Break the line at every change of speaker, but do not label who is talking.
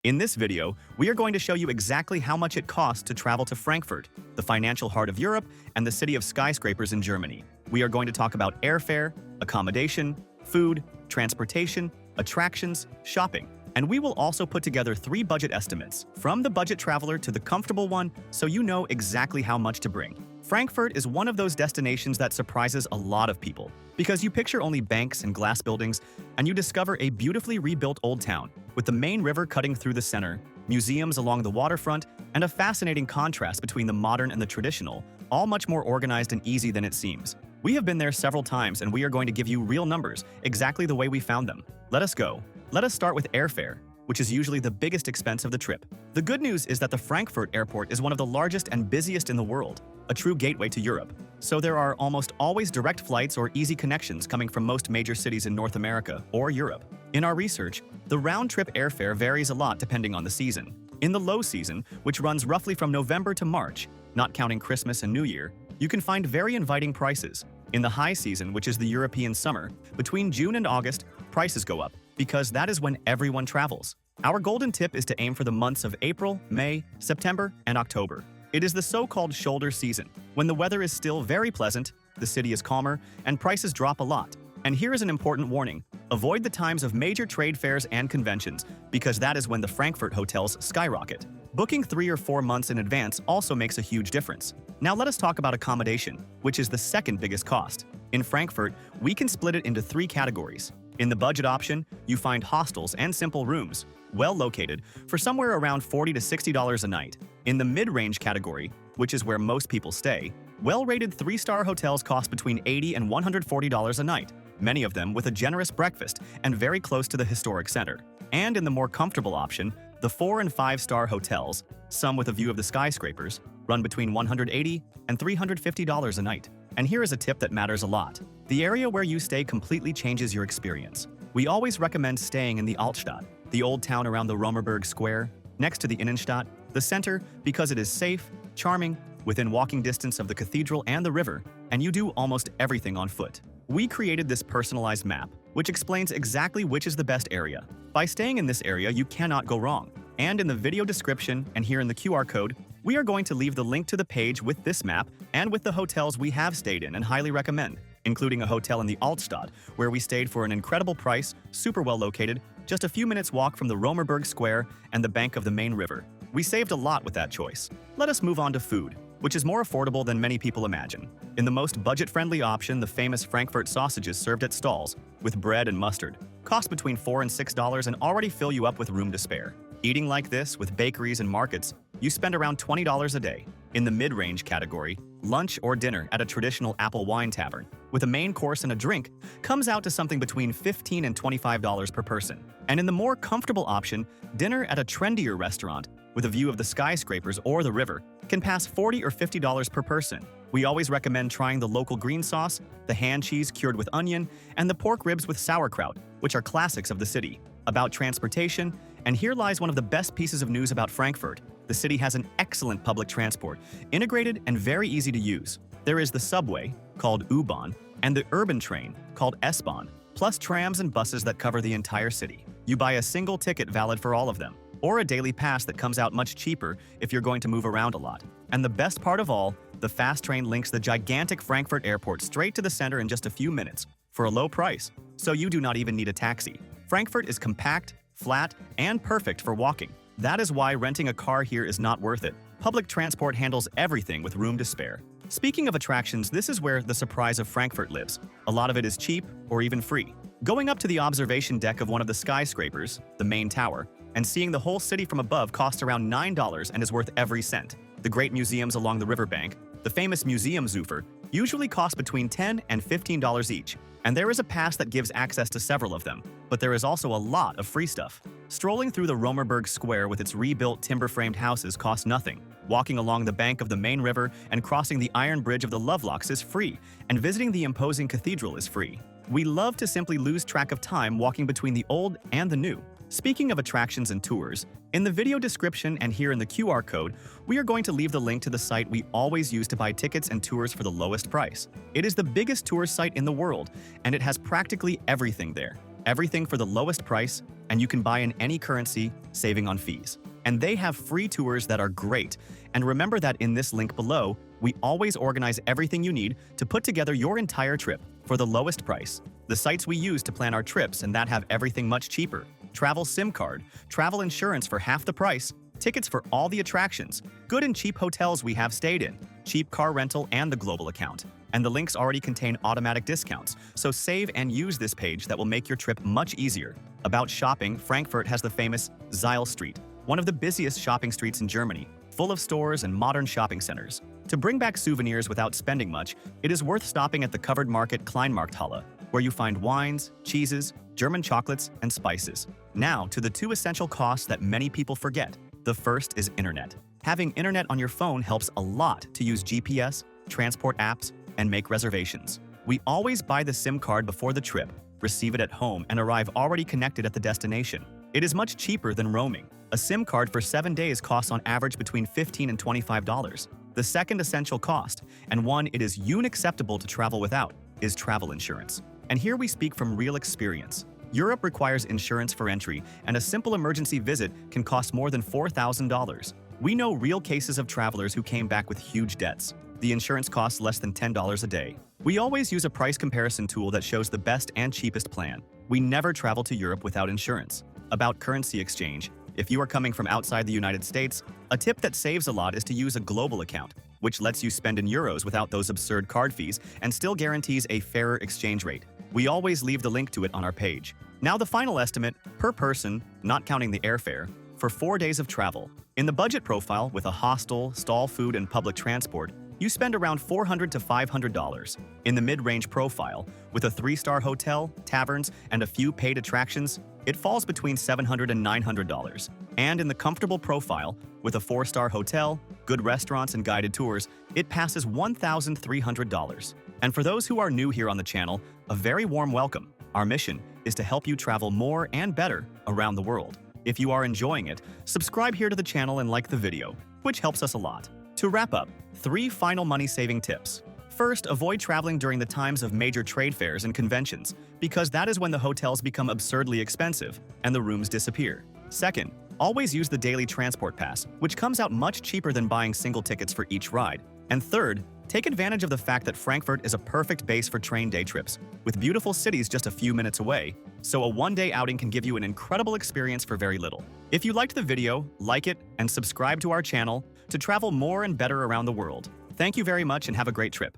In this video, we are going to show you exactly how much it costs to travel to Frankfurt, the financial heart of Europe and the city of skyscrapers in Germany. We are going to talk about airfare, accommodation, food, transportation, attractions, shopping, and we will also put together 3 budget estimates, from the budget traveler to the comfortable one, so you know exactly how much to bring. Frankfurt is one of those destinations that surprises a lot of people, because you picture only banks and glass buildings, and you discover a beautifully rebuilt old town, with the main river cutting through the center, museums along the waterfront, and a fascinating contrast between the modern and the traditional, all much more organized and easy than it seems. We have been there several times, and we are going to give you real numbers, exactly the way we found them. Let us go. Let us start with airfare, which is usually the biggest expense of the trip. The good news is that the Frankfurt airport is one of the largest and busiest in the world, a true gateway to Europe. So there are almost always direct flights or easy connections coming from most major cities in North America or Europe. In our research, the round-trip airfare varies a lot depending on the season. In the low season, which runs roughly from November to March, not counting Christmas and New Year, you can find very inviting prices. In the high season, which is the European summer, between June and August, prices go up, because that is when everyone travels. Our golden tip is to aim for the months of April, May, September, and October. It is the so-called shoulder season, when the weather is still very pleasant, the city is calmer, and prices drop a lot. And here is an important warning: avoid the times of major trade fairs and conventions, because that is when the Frankfurt hotels skyrocket. Booking 3 or 4 months in advance also makes a huge difference. Now let us talk about accommodation, which is the second biggest cost. In Frankfurt, we can split it into 3 categories. In the budget option, you find hostels and simple rooms, well located, for somewhere around $40 to $60 a night. In the mid-range category, which is where most people stay, well-rated 3-star hotels cost between $80 and $140 a night, many of them with a generous breakfast and very close to the historic center. And in the more comfortable option, the 4- and 5-star hotels, some with a view of the skyscrapers, run between $180 and $350 a night. And here is a tip that matters a lot: the area where you stay completely changes your experience. We always recommend staying in the Altstadt, the old town around the Romerberg Square, next to the Innenstadt, the center, because it is safe, charming, within walking distance of the cathedral and the river, and you do almost everything on foot. We created this personalized map, which explains exactly which is the best area. By staying in this area, you cannot go wrong. And in the video description and here in the QR code, we are going to leave the link to the page with this map and with the hotels we have stayed in and highly recommend, including a hotel in the Altstadt, where we stayed for an incredible price, super well located, just a few minutes walk from the Romerberg Square and the bank of the main river. We saved a lot with that choice. Let us move on to food, which is more affordable than many people imagine. In the most budget-friendly option, the famous Frankfurt sausages served at stalls, with bread and mustard, cost between $4 and $6 and already fill you up with room to spare. Eating like this, with bakeries and markets, you spend around $20 a day. In the mid-range category, lunch or dinner at a traditional apple wine tavern, with a main course and a drink, comes out to something between $15 and $25 per person. And in the more comfortable option, dinner at a trendier restaurant, with a view of the skyscrapers or the river, can pass $40 or $50 per person. We always recommend trying the local green sauce, the hand cheese cured with onion, and the pork ribs with sauerkraut, which are classics of the city. About transportation, and here lies one of the best pieces of news about Frankfurt: the city has an excellent public transport, integrated and very easy to use. There is the subway, called U-Bahn, and the urban train, called S-Bahn, plus trams and buses that cover the entire city. You buy a single ticket valid for all of them, or a daily pass that comes out much cheaper if you're going to move around a lot. And the best part of all, the fast train links the gigantic Frankfurt airport straight to the center in just a few minutes, for a low price, so you do not even need a taxi. Frankfurt is compact, flat, and perfect for walking. That is why renting a car here is not worth it. Public transport handles everything with room to spare. Speaking of attractions, this is where the surprise of Frankfurt lives. A lot of it is cheap or even free. Going up to the observation deck of one of the skyscrapers, the main tower, and seeing the whole city from above costs around $9 and is worth every cent. The great museums along the riverbank, the famous Museumsufer, usually cost between $10 and $15 each, and there is a pass that gives access to several of them, but there is also a lot of free stuff. Strolling through the Romerberg Square with its rebuilt timber-framed houses costs nothing. Walking along the bank of the main river and crossing the iron bridge of the Lovelocks is free, and visiting the imposing cathedral is free. We love to simply lose track of time walking between the old and the new. Speaking of attractions and tours, in the video description and here in the QR code, we are going to leave the link to the site we always use to buy tickets and tours for the lowest price. It is the biggest tour site in the world, and it has practically everything there. Everything for the lowest price, and you can buy in any currency, saving on fees. And they have free tours that are great. And remember that in this link below, we always organize everything you need to put together your entire trip for the lowest price. The sites we use to plan our trips and that have everything much cheaper. Travel SIM card, travel insurance for half the price, tickets for all the attractions, good and cheap hotels we have stayed in, cheap car rental and the global account. And the links already contain automatic discounts, so save and use this page that will make your trip much easier. About shopping, Frankfurt has the famous Zeil Street, one of the busiest shopping streets in Germany, full of stores and modern shopping centers. To bring back souvenirs without spending much, it is worth stopping at the covered market Kleinmarkthalle, where you find wines, cheeses, German chocolates, and spices. Now, to the two essential costs that many people forget. The first is internet. Having internet on your phone helps a lot to use GPS, transport apps, and make reservations. We always buy the SIM card before the trip, receive it at home, and arrive already connected at the destination. It is much cheaper than roaming. A SIM card for 7 days costs on average between $15 and $25. The second essential cost, and one it is unacceptable to travel without, is travel insurance. And here we speak from real experience. Europe requires insurance for entry, and a simple emergency visit can cost more than $4,000. We know real cases of travelers who came back with huge debts. The insurance costs less than $10 a day. We always use a price comparison tool that shows the best and cheapest plan. We never travel to Europe without insurance. About currency exchange, if you are coming from outside the United States, a tip that saves a lot is to use a global account, which lets you spend in euros without those absurd card fees and still guarantees a fairer exchange rate. We always leave the link to it on our page. Now the final estimate, per person, not counting the airfare, for 4 days of travel. In the budget profile, with a hostel, stall food, and public transport, you spend around $400 to $500. In the mid-range profile, with a 3-star hotel, taverns, and a few paid attractions, it falls between $700 and $900. And in the comfortable profile, with a 4-star hotel, good restaurants, and guided tours, it passes $1,300. And for those who are new here on the channel, a very warm welcome. Our mission is to help you travel more and better around the world. If you are enjoying it, subscribe here to the channel and like the video, which helps us a lot. To wrap up, 3 final money-saving tips. First, avoid traveling during the times of major trade fairs and conventions, because that is when the hotels become absurdly expensive and the rooms disappear. Second, always use the daily transport pass, which comes out much cheaper than buying single tickets for each ride. And third, take advantage of the fact that Frankfurt is a perfect base for train day trips, with beautiful cities just a few minutes away, so a one-day outing can give you an incredible experience for very little. If you liked the video, like it and subscribe to our channel to travel more and better around the world. Thank you very much and have a great trip.